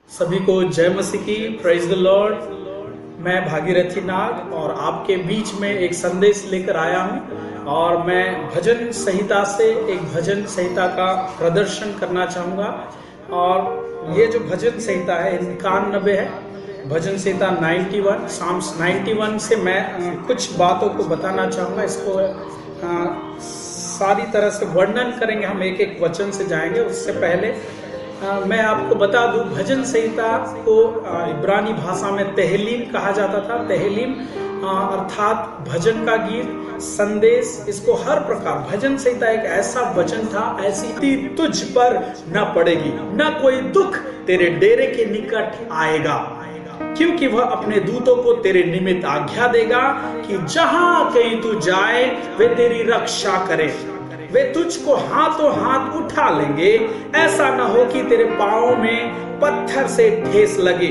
सभी को जय मसीह की, प्रेज द लॉर्ड। मैं भागीरथी नाग और आपके बीच में एक संदेश लेकर आया हूं और मैं भजन संहिता से एक भजन संहिता का प्रदर्शन करना चाहूंगा। और ये जो भजन संहिता है 91 है, भजन संहिता 91, साम्स 91 से मैं कुछ बातों को बताना चाहूंगा। इसको सारी तरह से वर्णन करेंगे, हम एक एक वचन से जाएंगे। उससे पहले मैं आपको बता दूं, भजन संहिता को इब्रानी भाषा में तहलीम कहा जाता था। तहलीम अर्थात भजन का गीत, संदेश। इसको हर प्रकार, भजन संहिता एक ऐसा वचन था, ऐसी तुझ पर न पड़ेगी, न कोई दुख तेरे डेरे के निकट आएगा, क्योंकि वह अपने दूतों को तेरे निमित्त आज्ञा देगा कि जहां कहीं तू जाए वे तेरी रक्षा करे। वे तुझको हाथों हाथ उठा लेंगे, ऐसा न हो कि तेरे पांव में पत्थर से ठेस लगे।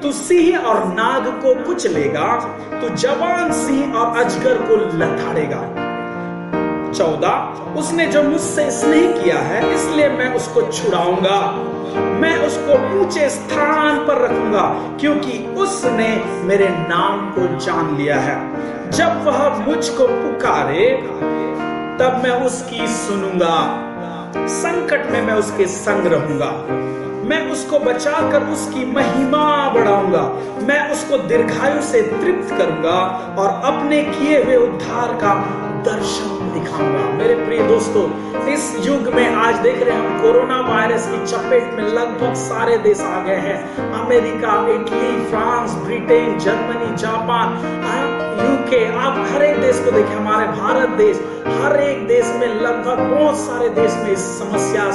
तू सिंह और नाग को कुचलेगा, तू जवान सिंह और अजगर को लथाड़ेगा। 14, उसने जो मुझसे स्नेह किया है इसलिए मैं उसको छुड़ाऊंगा, मैं उसको ऊंचे स्थान पर रखूंगा, क्योंकि उसने मेरे नाम को जान लिया है। जब वह मुझको पुकारे तब मैं उसकी सुनूंगा, संकट में मैं उसके संग रहूंगा। मैं उसको बचाकर उसकी महिमा बढ़ाऊंगा, मैं उसको दीर्घायु से तृप्त करूंगा और अपने किए हुए उद्धार का दर्शन दिखाऊंगा। मेरे प्रिय दोस्तों, इस युग में आज देख रहे हैं हम, कोरोना वायरस की चपेट में लगभग सारे देश आ गए हैं। America, Italy, France, Britain, Germany, Japan, UK, आप हर एक देश को देखिए, हमारे भारत देश, हर एक देश में लगभग बहुत सारे देश में इस समस्या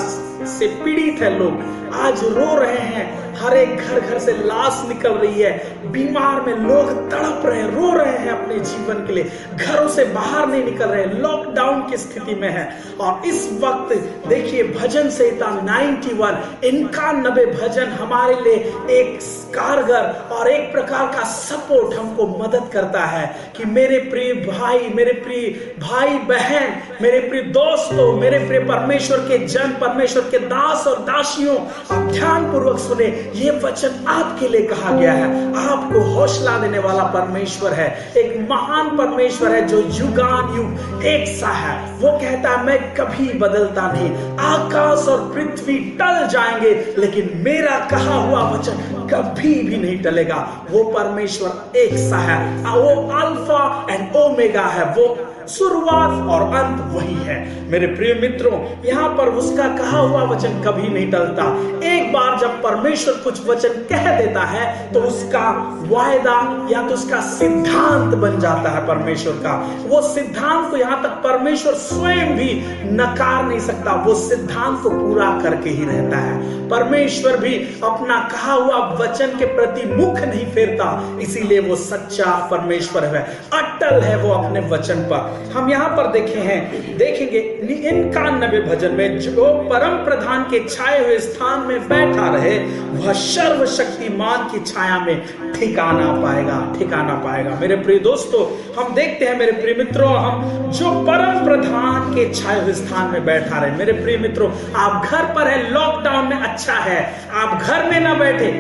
से पीड़ित है। लोग आज रो रहे हैं, हर एक घर घर से लाश निकल रही है, बीमार में लोग तड़प रहे हैं, रो रहे हैं अपने जीवन के लिए, घरों से बाहर नहीं निकल रहे, लॉकडाउन की स्थिति में है। और इस वक्त देखिए भजन संहिता 91 भजन हमारे लिए एक कारगर और एक प्रकार का सपोर्ट हमको मदद करता है कि मेरे प्रिय भाई बहन, मेरे प्रिय दोस्तों, मेरे प्रिय परमेश्वर के जन, परमेश्वर के दास और दासियों, आप ध्यान पूर्वक सुने। ये वचन आपके लिए कहा गया है। आपको हौसला देने वाला परमेश्वर है, एक महान परमेश्वर है जो युगान युग एक सा है। वो कहता है मैं कभी बदलता नहीं, आकाश और पृथ्वी टल जाएंगे लेकिन मेरा कहा हुआ वचन कभी भी नहीं टलेगा। वो परमेश्वर एक सा है, वो अल्फा एंड ओमेगा है, वो शुरुआत और अंत वही है। मेरे प्रिय मित्रों, यहाँ पर उसका कहा हुआ वचन कभी नहीं टलता। एक बार जब परमेश्वर कुछ वचन कह देता है तो उसका वायदा या तो उसका सिद्धांत बन जाता है परमेश्वर का। वो सिद्धांत को यहाँ तक परमेश्वर स्वयं भी नकार नहीं सकता, वो सिद्धांत को पूरा करके ही रहता है। परमेश्वर भी अपना कहा हुआ वचन के प्रति मुख नहीं फेरता, इसीलिए वो सच्चा परमेश्वर है, अटल है वो अपने वचन पर। हम यहाँ पर देखेंगे 91 भजन में, जो परम प्रधान के छाए हुए स्थान में बैठा रहे वह सर्वशक्तिमान की छाया में ठिकाना पाएगा। मेरे प्रिय दोस्तों, हम देखते हैं मेरे प्रिय मित्रों, हम जो परम प्रधान के छाए हुए स्थान में बैठा रहे। मेरे प्रिय मित्रों, आप घर पर है, लॉकडाउन में अच्छा है आप घर में ना बैठे,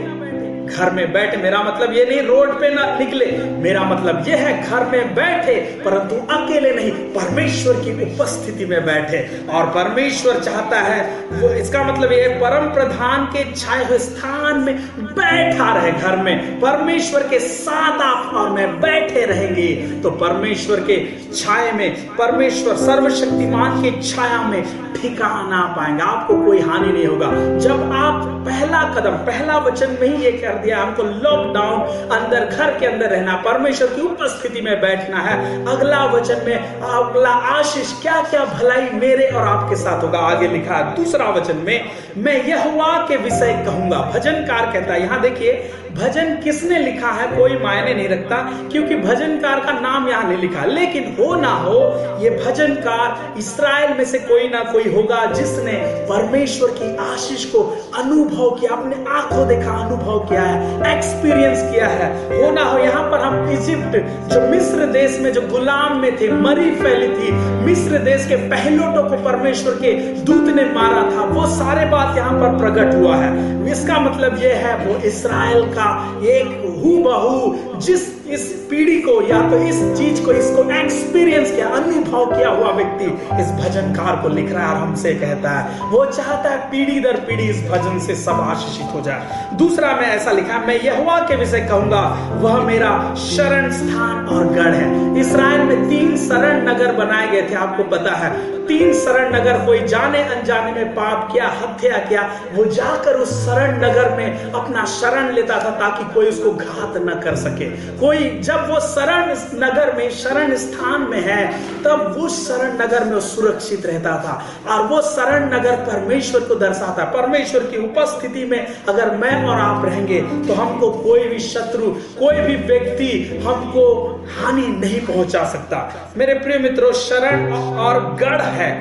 घर में बैठे, मेरा मतलब ये नहीं रोड पे ना निकले, मेरा मतलब ये है घर में बैठे परंतु अकेले नहीं, परमेश्वर की उपस्थिति में बैठे। और परमेश्वर चाहता है, वो इसका मतलब ये परम प्रधान के छाए हुए स्थान में बैठा रहे, घर में परमेश्वर के साथ आप और मैं बैठे रहेंगे तो परमेश्वर के छाए में, परमेश्वर सर्वशक्तिमान के छाया में ठिकाना पाएंगे, आपको कोई हानि नहीं होगा। जब आप पहला कदम, पहला वचन में ही ये कह दिया, हमको लॉकडाउन अंदर घर के अंदर रहना, परमेश्वर की उपस्थिति में बैठना है। अगला वचन में अगला आशीष क्या क्या भलाई मेरे और आपके साथ होगा, आगे लिखा है दूसरा वचन में, मैं यहोवा के विषय कहूंगा। भजनकार कहता है, यहां देखिए भजन किसने लिखा है कोई मायने नहीं रखता, क्योंकि भजनकार का नाम यहां नहीं लिखा, लेकिन हो ना हो ये भजनकार इस्राएल में से कोई ना कोई होगा जिसने परमेश्वर की आशीष को अनुभव किया, अपने आंखों देखा, अनुभव किया है, एक्सपीरियंस किया है। हो ना हो यहां पर हम इजिप्ट जो मिस्र देश में जो गुलाम में थे, मरी फैली थी, मिस्र देश के पहलोटों को परमेश्वर के दूत ने मारा था, वो सारे बात यहां पर प्रकट हुआ है। इसका मतलब यह है वो इस्राएल का एक हूबहू जिस इस पीढ़ी को या तो इस चीज को इसको एक्सपीरियंस किया, अनुभव किया हुआ व्यक्ति इस भजनकार को लिख रहा है और हमसे कहता है, वो चाहता है पीढ़ी दर पीढ़ी इस भजन से सब आशीषित हो जाए। दूसरा में ऐसा लिखा, मैं यहोवा के विषय कहूंगा, वह मेरा शरण स्थान और गढ़ है। इस्राएल में 3 शरण नगर बनाए गए थे, आपको पता है 3 शरण नगर। कोई जाने अनजाने में पाप किया, हत्या किया, वो जाकर उस शरण नगर में अपना शरण लेता था ताकि कोई उसको घात न कर सके। कोई जब वो शरण नगर में, शरण स्थान में है, तब वो शरण नगर में सुरक्षित रहता था। और वो शरण नगर परमेश्वर को दर्शाता है। परमेश्वर की उपस्थिति में अगर मैं और आप रहेंगे तो हमको कोई भी शत्रु, कोई भी व्यक्ति हमको हानि नहीं पहुंचा सकता। मेरे प्रिय मित्रों, शरण और गढ़ है,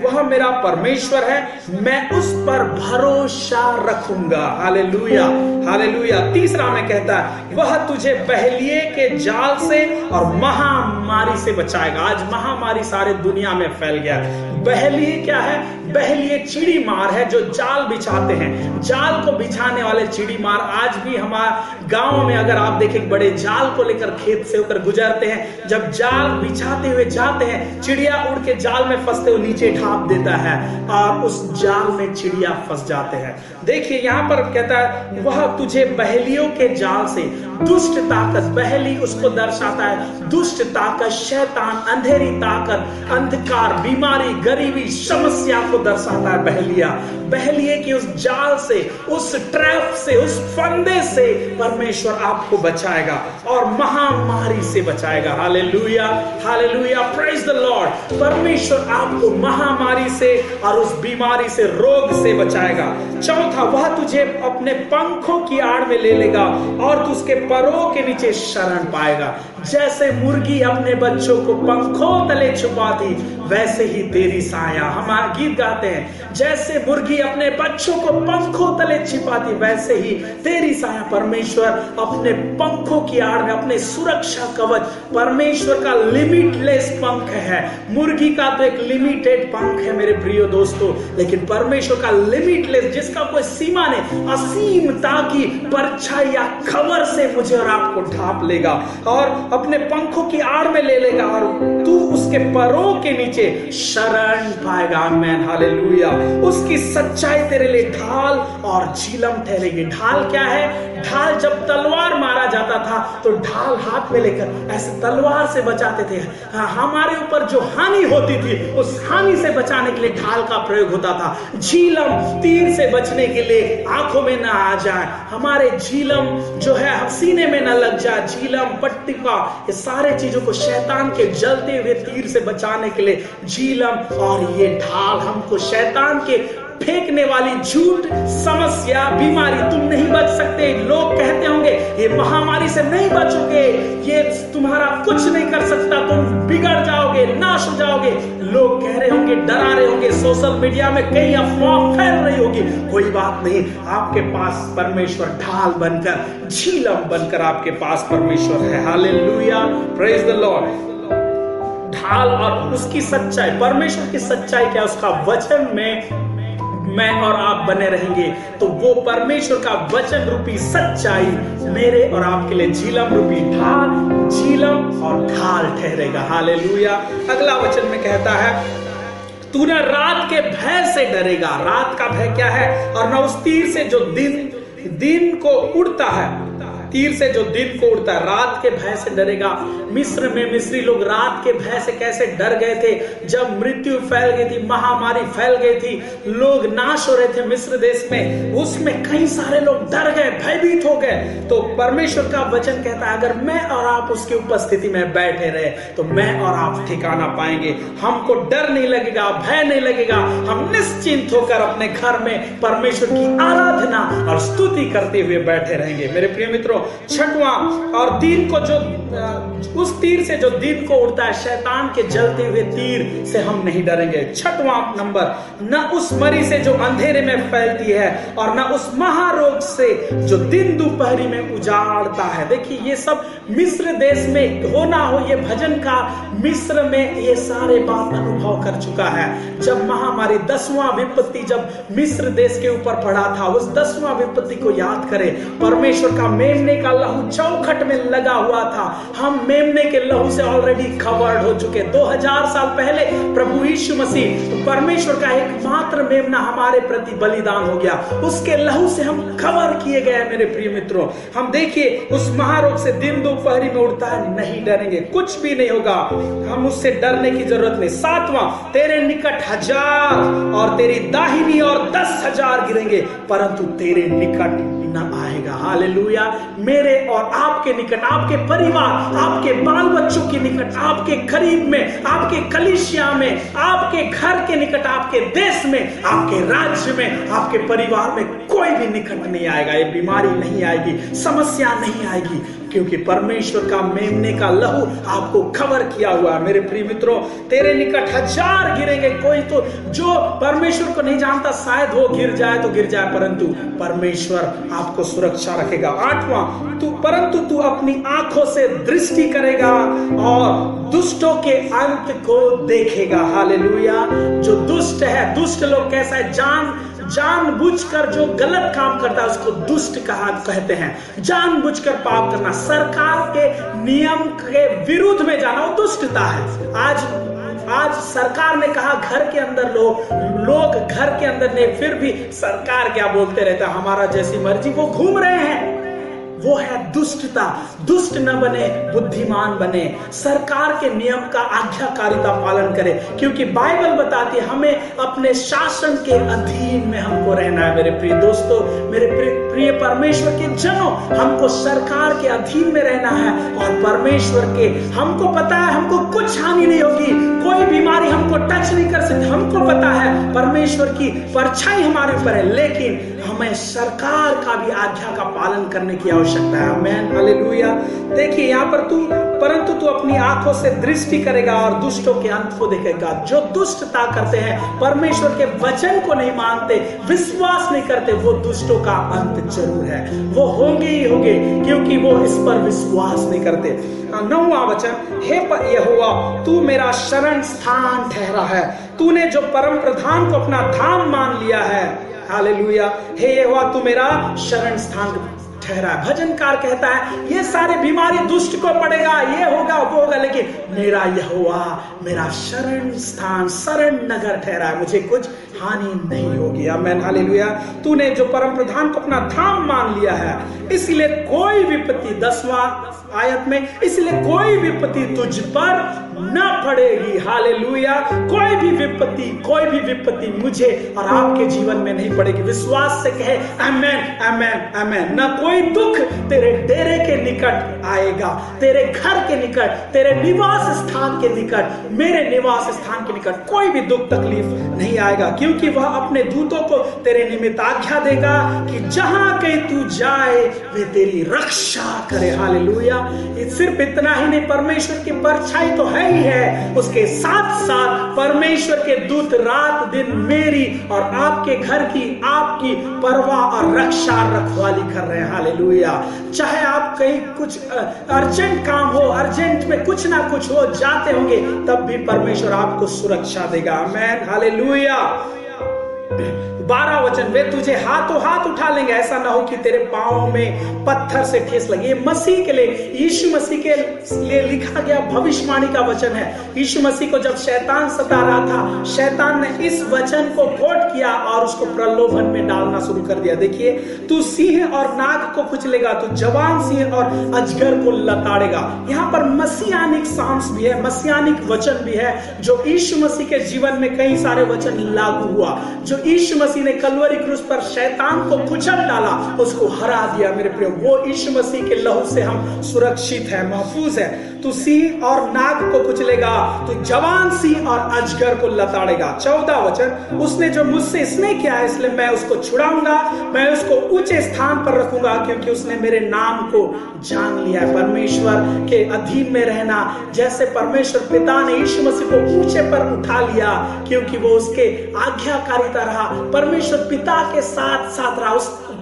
वह मेरा परमेश्वर है, मैं उस पर भरोसा रखूंगा। Hallelujah, hallelujah. तीसरा में कहता है, वह तुझे बहलिए के जाल से और महामारी से बचाएगा। आज महामारी सारे दुनिया में फैल गया है। बहलिए क्या है? बहलिए चिड़ी मार है जो जाल बिछाते हैं। जाल को बिछाने वाले चिड़ी मार आज भी हमारे गांव में अगर आप देखें, बड़े जाल को लेकर खेत से होकर गुजरते हैं, जब जाल बिछाते हुए जाते हैं, चिड़िया उड़ के जाल में फंसते हुए नीचे ढाप देता है और उस जाल में चिड़िया फंस जाते हैं। देखिए यहां पर कहता है, वह तुझे बहलियों के जाल से, दुष्ट ताकत, बहली उसको दर्शाता है दुष्ट ताकत, शैतान, अंधेरी ताकत, अंधकार, बीमारी, गरीबी, समस्या को दर्शाता है बहलिया। बहलिए की उस जाल से, उस ट्रैप से, उस फंदे से परमेश्वर आपको बचाएगा और महामारी से बचाएगा। Hallelujah, hallelujah, praise the Lord. परमेश्वर आपको महामारी से और उस बीमारी से, रोग से बचाएगा। चौथा, वह तुझे अपने पंखों की आड़ में ले लेगा और तू उसके परों के नीचे शरण पाएगा। जैसे मुर्गी अपने बच्चों को पंखों तले छुपाती, वैसे ही तेरी साया, हम गीत गाते हैं, जैसे मुर्गी अपने बच्चों को पंखों तले छिपाती, वैसे ही तेरी साया। परमेश्वर अपने पंखों की आड़ में, अपने सुरक्षा कवच, परमेश्वर का लिमिटलेस पंख है। मुर्गी का तो एक लिमिटेड पंख है मेरे प्रिय दोस्तों, लेकिन परमेश्वर का लिमिटलेस, जिसका कोई सीमा नहीं, असीमता की परछाई या खबर से मुझे और आपको ढांप लेगा और अपने पंखों की आड़ में ले लेगा और तू उसके परों के नीचे शरण पाएगा। आमीन, हालेलुया। उसकी सच्चाई तेरे लिए ढाल और झिलम ठहरेगी। ढाल क्या है? ढाल जब तलवार मारा जाता था तो ढाल हाथ में लेकर ऐसे तलवार से बचाते थे। हमारे ऊपर जो हानि होती थी उस हानि से बचाने के लिए ढाल का प्रयोग होता था। झिलम, तीर से बचने के लिए आंखों में ना आ जाए, हमारे झिलम जो है सीने में ना लग जाए, झिलम, पट्टिका, ये सारे चीजों को शैतान के जलते हुए तीर से बचाने के लिए झिलम और ये ढाल हमको शैतान के फेंकने वाली झूठ, समस्या, बीमारी, तुम नहीं बच सकते। लोग कहते होंगे ये महामारी से नहीं बचोगे, ये तुम्हारा कुछ नहीं कर सकता, तुम बिगड़ जाओगे, नाश हो जाओगे। लोग कह रहे होंगे, डरा रहे होंगे, सोशल मीडिया में कई अफवाह फैल रही होगी। कोई बात नहीं, आपके पास परमेश्वर ढाल बनकर, झिलम बनकर आपके पास परमेश्वर है। Hallelujah, praise the Lord. ढाल और उसकी सच्चाई, परमेश्वर की सच्चाई क्या? उसका वचन में मैं और आप बने रहेंगे तो वो परमेश्वर का वचन रूपी सच्चाई मेरे और आपके लिए झिलम रूपी ढाल, झिलम और ढाल ठहरेगा। हालेलुया। अगला वचन में कहता है, तू न रात के भय से डरेगा। रात का भय क्या है? और न उस तीर से जो दिन को उड़ता है। तीर से जो दिन को उड़ता है, रात के भय से डरेगा। मिस्र में मिस्री लोग रात के भय से कैसे डर गए थे, जब मृत्यु फैल गई थी, महामारी फैल गई थी, लोग नाश हो रहे थे मिस्र देश में, उसमें कई सारे लोग डर गए, भयभीत हो गए। तो परमेश्वर का वचन कहता है अगर मैं और आप उसकी उपस्थिति में बैठे रहे तो मैं और आप ठिकाना पाएंगे। हमको डर नहीं लगेगा, भय नहीं लगेगा, हम निश्चिंत होकर अपने घर में परमेश्वर की आराधना और स्तुति करते हुए बैठे रहेंगे। मेरे प्रिय मित्रों, छठवां, और दिन को जो उस तीर से जो दिन को उड़ता है, शैतान के जलते हुए तीर से हम नहीं डरेंगे। छठवां नंबर, न उस मरी से जो अंधेरे में फैलती है और न उस महारोग से जो दिन दोपहरी में उजाड़ता है। देखिए ये सब मिस्र देश में हो ना हो, ये भजन का मिस्र में ये सारे बात अनुभव कर चुका है। जब महामारी 10वां विपत्ति जब मिस्र देश के ऊपर पड़ा था, उस 10वां विपत्ति को याद करें। परमेश्वर का मेमने का लहू चौखट में लगा हुआ था। हम मेमने के लहू से ऑलरेडी कवर्ड हो चुके। 2000 साल पहले प्रभु यीशु मसीह, तो परमेश्वर का एकमात्र मेमना हमारे प्रति बलिदान हो गया, उसके लहू से हम कवर किए गए। मेरे प्रिय मित्रों, हम देखिए उस महारोग से दिन दोपहरी में उड़ता है, नहीं डरेंगे, कुछ भी नहीं होगा, हम उससे डरने की जरूरत नहीं। 7वां, तेरे निकट 1000 और तेरी दाहिनी और 10,000 गिरेंगे परंतु तेरे निकट न आएगा। हालेलुया। मेरे और आपके निकट, आपके परिवार, आपके बाल बच्चों के निकट, आपके करीब में, आपके कलीसिया में, आपके घर के निकट, आपके देश में, आपके राज्य में, आपके परिवार में कोई भी निकट नहीं आएगा। ये बीमारी नहीं आएगी, समस्या नहीं आएगी, क्योंकि परमेश्वर का मेमने का लहू आपको कवर किया हुआ है। मेरे प्रिय मित्रों, तेरे निकट 1000 गिरेंगे। कोई तो जो परमेश्वर को नहीं जानता शायद वो गिर जाए तो गिर जाए, परंतु परमेश्वर आपको सुरक्षा रखेगा। 8वां, परंतु तू अपनी आंखों से दृष्टि करेगा और दुष्टों के अंत को देखेगा। हालेलुया। जो दुष्ट है, दुष्ट लोग कैसा है, जानबूझकर जो गलत काम करता है उसको दुष्ट कहते हैं। जानबूझकर पाप करना, सरकार के नियम के विरुद्ध में जाना, वो दुष्टता है। आज सरकार ने कहा घर के अंदर लोग घर के अंदर नहीं, फिर भी सरकार क्या बोलते रहता है, हमारा जैसी मर्जी, वो घूम रहे हैं, वो है दुष्टता। दुष्ट न बने, बुद्धिमान बने, सरकार के नियम का आज्ञाकारिता पालन करें, क्योंकि बाइबल बताती है हमें अपने शासन के अधीन में हमको रहना है। मेरे प्रिय दोस्तों, मेरे प्रिय परमेश्वर के जनों, हमको सरकार के अधीन में रहना है और परमेश्वर के, हमको पता है हमको कुछ हानि नहीं होगी, कोई बीमारी हमको टच नहीं कर सकती, हमको पता है परमेश्वर की परछाई हमारे ऊपर है, लेकिन हमें सरकार का भी आज्ञा का पालन करने की आवश्यकता है। आमीन, हालेलुया। देखिए यहाँ पर परंतु तू अपनी आंखों से दृष्टि करेगा और दुष्टों के अंत को देखेगा। जो दुष्टता करते हैं, परमेश्वर के वचन को नहीं मानते, विश्वास नहीं करते, वो दुष्टों का अंत जरूर है, वो होंगे ही होंगे, क्योंकि वो इस पर विश्वास नहीं करते। 9वां वचन, हे यहोवा तू मेरा शरण स्थान ठहरा है, तूने जो परम प्रधान को अपना धाम मान लिया है। हालेलुया। हे यहोवा तू मेरा शरण स्थान ठहरा है। भजनकार कहता है ये सारे बीमारी दुष्ट को पड़ेगा, ये होगा वो होगा, लेकिन मेरा यहोवा मेरा शरण स्थान, शरण नगर ठहरा है, मुझे कुछ हानि नहीं होगी। आमीन, हालेलुया। तूने जो परम प्रधान को अपना धाम मान लिया है, इसलिए कोई विपत्ति, 10वां आयत में, इसलिए कोई विपत्ति तुझ पर न पड़ेगी। हालेलुया। कोई भी विपत्ति मुझे और आपके जीवन में नहीं पड़ेगी। विश्वास से कहे आमेन, आमेन, आमेन। न कोई दुख तेरे डेरे के निकट आएगा, तेरे घर के निकट, तेरे निवास स्थान के निकट, मेरे निवास स्थान के निकट कोई भी दुख तकलीफ नहीं आएगा, क्योंकि वह अपने दूतों को तेरे निमित्त आज्ञा देगा कि जहां कहीं तू जाए वे तेरी रक्षा करे। हालेलुया। सिर्फ इतना ही नहीं, परमेश्वर की परछाई तो है ही है, उसके साथ साथ परमेश्वर के दूत रात दिन मेरी और आपके घर की, आपकी परवाह और रक्षा रखवाली कर रहे हैं। हालेलुया। चाहे आप कहीं कुछ अर्जेंट काम हो, अर्जेंट में कुछ ना कुछ हो जाते होंगे, तब भी परमेश्वर आपको सुरक्षा देगा। आमीन, हालेलुया। 12 वचन, वे तुझे हाथों हाथ उठा लेंगे, ऐसा ना हो कि तेरे पांव में पत्थर से ठेस लगे। ये मसीह के लिए, यीशु मसीह के लिए लिखा गया भविष्यवाणी का वचन है। यीशु मसीह को जब शैतान सता रहा था, शैतान ने इस वचन को कोट किया और उसको प्रलोभन में डालना शुरू कर दिया। देखिए, तू सिंह और नाग को कुचलेगा, तू जवान सिंह और अजगर को लताड़ेगा। यहाँ पर मसीहानिक सांस भी है, मसीहानिक वचन भी है, जो यीशु मसीह के जीवन में कई सारे वचन लागू हुआ। जो यीशु मसीह ने कलवरी क्रूस पर शैतान को कुचल डाला, उसको हरा दिया मेरे प्रियो, वो यीशु मसीह के लहू से हम सुरक्षित है, महफूज है। तू सिंह और नाग को कुचलेगा, तू जवान सिंह और अजगर को लताड़ेगा। 14 वचन, उसने जो मुझसे स्नेह किया है, इसलिए मैं उसको छुड़ाऊंगा, मैं उसको ऊंचे स्थान पर रखूंगा, क्योंकि उसने मेरे नाम को जान लिया है। परमेश्वर के अधीन में रहना, जैसे परमेश्वर पिता ने यीशु मसीह को ऊंचे पर उठा लिया, क्योंकि वो उसके आज्ञाकारिता रहा, परमेश्वर पिता के साथ साथ रहा।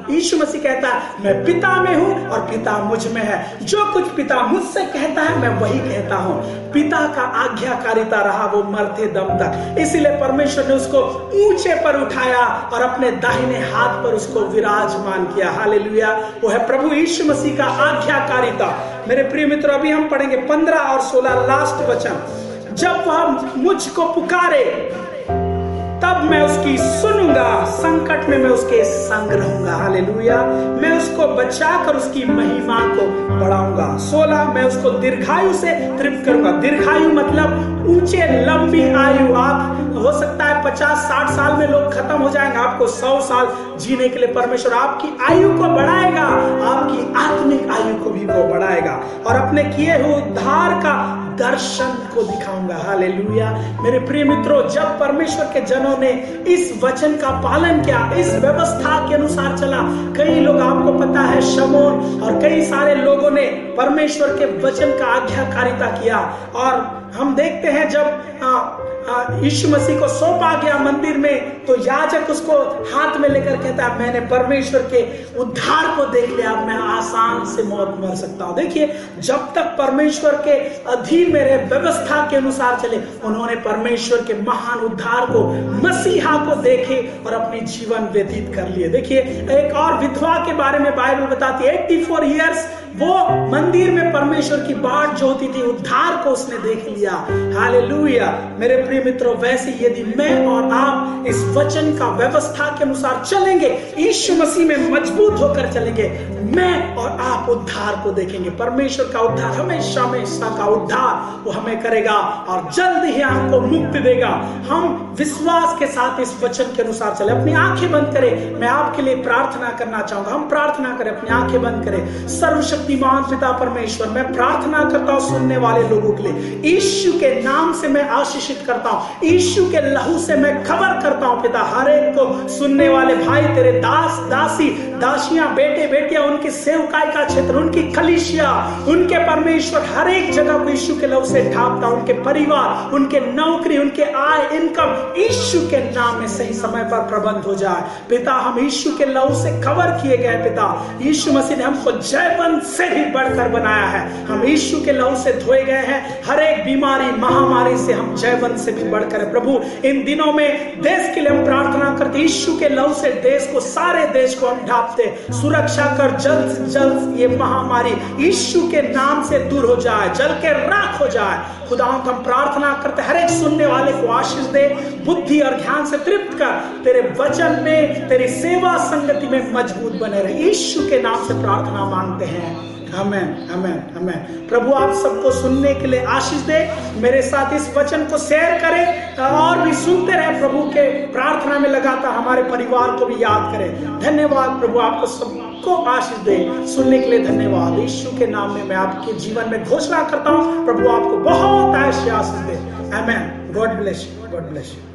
यीशु मसीह कहता है, मैं पिता में हूं और पिता मुझ में है, जो कुछ पिता मुझसे कहता है मैं वही कहता हूं। पिता का आज्ञाकारिता रहा वो मरते दम तक, इसीलिए परमेश्वर ने उसको ऊंचे पर उठाया और अपने दाहिने हाथ पर उसको विराजमान किया। हालेलुया, वो है प्रभु यीशु मसीह का आज्ञाकारिता। मेरे प्रिय मित्रों, अभी हम पढ़ेंगे 15 और 16 लास्ट वचन। जब वह मुझको पुकारे तब मैं उसकी सुनूंगा, संकट में मैं उसके संग रहूंगा। हालेलुया, मैं उसको बचाकर उसकी महिमा को बढ़ाऊंगा। 16, मैं उसको दीर्घायु से तृप्त करूंगा। दीर्घायु मतलब ऊंचे, लंबी आयु। आप हो सकता है 50-60 साल में लोग खत्म हो जाएंगे, आपको 100 साल जीने के लिए परमेश्वर आपकी आयु को बढ़ाएगा, आपकी आत्मिक आयु को भी वो बढ़ाएगा, और अपने किए हुए उद्धार का दर्शन को दिखाऊंगा। हालेलुया, मेरे प्रिय मित्रों, जब परमेश्वर के जनों ने इस वचन का पालन किया, इस व्यवस्था के अनुसार चला, कई लोग, आपको पता है, शमौन और कई सारे लोगों ने परमेश्वर के वचन का आज्ञाकारिता किया, और हम देखते हैं जब यीशु मसीह को सौंपा गया मंदिर में, तो याजक उसको हाथ में लेकर कहता है, मैंने परमेश्वर के उद्धार को देख लिया, मैं आसान से मौत मर सकता हूं। देखिए, जब तक परमेश्वर के अधीन में रहे, व्यवस्था के अनुसार चले, उन्होंने परमेश्वर के महान उद्धार को, मसीहा को देखे और अपने जीवन व्यतीत कर लिए। देखिए, एक और विधवा के बारे में बाइबल बताती है, 84 ईयर्स वो मंदिर में परमेश्वर की बाट जो होती थी, उद्धार को उसने देख लिया। हालेलुया, मेरे प्रिय मित्रों, वैसे यदि मैं और आप इस वचन का व्यवस्था के अनुसार चलेंगे, यीशु मसीह में मजबूत होकर चलेंगे, मैं और आप उद्धार को देखेंगे। परमेश्वर का उद्धार, हमेशा हमेशा का उद्धार वो हमें करेगा और जल्द ही हमको मुक्ति देगा। हम विश्वास के साथ इस वचन के अनुसार चले। अपनी आंखें बंद करें, मैं आपके लिए प्रार्थना करना चाहूंगा। हम प्रार्थना करें, अपनी आंखें बंद करें। सर्वशक्तिमान पिता परमेश्वर, मैं प्रार्थना करता हूं सुनने वाले लोगों के लिए, यीशु के नाम से मैं आशीषित करता हूं, यीशु के लहू से मैं खबर करता हूं पिता, हर एक को, सुनने वाले भाई तेरे दास दासी, दासियां, बेटे बेटियां, उनकी सेवकाई का क्षेत्र, उनकी कलीसिया, उनके परमेश्वर हर एक जगह को यीशु के लहू से ढांपता, उनके परिवार, उनके नौकरी, उनके आय, इनकम, यीशु के नाम में सही समय पर प्रबंध हो जाए पिता। हम यीशु के लहू से कवर किए गए पिता, यीशु मसीह ने हमको जयवंत से भी बढ़कर बनाया है, हम यीशु के लहू से धोए गए हैं, हर एक बीमारी महामारी से हम जयवंत से भी बढ़कर। प्रभु, इन दिनों में देश के लिए हम प्रार्थना करते, यीशु के लहू से देश को, सारे देश को हम ढांपते, सुरक्षा कर, जल्द से जल्द ये महामारी यीशु के नाम से दूर हो जाए, जल के राख हो जाए। खुदा हम प्रार्थना करते, हर एक सुनने वाले को आशीष दे, बुद्धि और ध्यान से तृप्त कर, तेरे वचन में, तेरी सेवा संगति में मजबूत बने रहे। यीशु के नाम से प्रार्थना मांगते हैं, आमेन आमेन आमेन। प्रभु आप सबको सुनने के लिए आशीष दे, मेरे साथ इस वचन को शेयर करें और भी सुनते रहे, प्रभु के प्रार्थना में लगातार हमारे परिवार को भी याद करें। धन्यवाद प्रभु, आपको सबको आशीष दे, सुनने के लिए धन्यवाद। यीशु के नाम में मैं आपके जीवन में घोषणा करता हूँ, प्रभु आपको बहुत आशीष दे। आमेन। God bless you, God bless you.